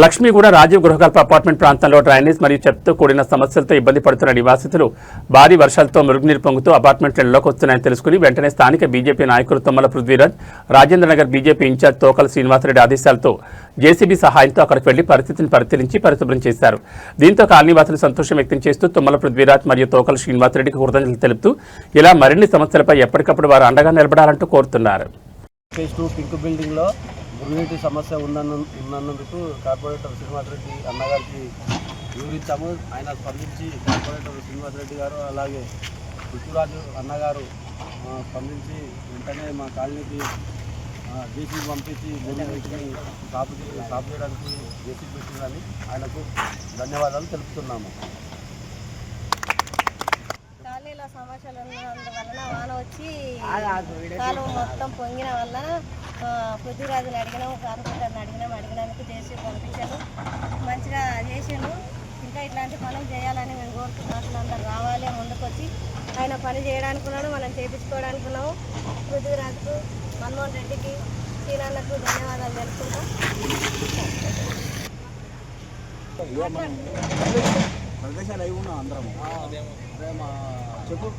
Lakshmiguda Rajiv Gruhakalpa apartment ప్రాంతంలో drainage మరియు చెత్తతో కూడిన సమస్యలతో ఇబ్బంది పడుతున్న నివాసితులు భారీ వర్షాలతో మురుగునీరు పొంగుతూ అపార్ట్మెంట్లలోకి వస్తున్నాయని తెలుసుకుని వెంటనే స్థానిక బీజేపీ నాయకులు తుమ్మల పృథ్వీరాజ్, రాజేంద్రనగర్ బీజేపీ ఇన్ఛార్జ్ తోకల శ్రీనివాసరెడ్డి ఆదేశాలతో జేసీబీ సహాయంతో అక్కడికి వెళ్లి పరిస్థితిని పరిశీలించి పరిశుభ్రం చేశారు. దీంతో కాలనీవాసులు సంతోషం వ్యక్తం చేస్తూ తుమ్మల పృథ్వీరాజ్ మరియు తోకల శ్రీనివాసరెడ్డికి కృతజ్ఞతలు తెలుపుతూ ఇలా మరిన్ని సమస్యలపై ఎప్పటికప్పుడు వారు అండగా నిలబడాలంటూ కోరుతున్నారు. మురుగునీటి సమస్య ఉన్నందుకు కార్పొరేటర్ శ్రీనివాసరెడ్డి అన్నగారికి వివరించాము. ఆయన స్పందించి కార్పొరేటర్ శ్రీనివాసరెడ్డి గారు అలాగే పృథ్వీరాజు అన్నగారు స్పందించి వెంటనే మా కాలనీకి జేసీబీ పంపించి భూమిని సాపు చేయడానికి జేసీబీ పెట్టిందని ఆయనకు ధన్యవాదాలు తెలుపుతున్నాము. కాలనీలో సమస్యలు ఉన్నందువలన వాన వచ్చి కాలువ మొత్తం పొంగిన వల్ల పృథ్వీరాజుని అడిగినాము, కార్పొరేటర్ని అడిగినానికి చేసి పంపించాను. మంచిగా చేసాను. ఇంకా ఇట్లాంటి పనులు చేయాలని మేము కోరుతున్నాం. అందరు రావాలి ముందుకు వచ్చి ఆయన పని చేయడానికి ఉన్నాడు, మనం చేయించుకోవడానికి ఉన్నాము. పృథ్వీరాజుకు, మన్మోహన్ రెడ్డికి, శ్రీనాన్నకు ధన్యవాదాలు తెలుపుకుంటాం. చెప్పు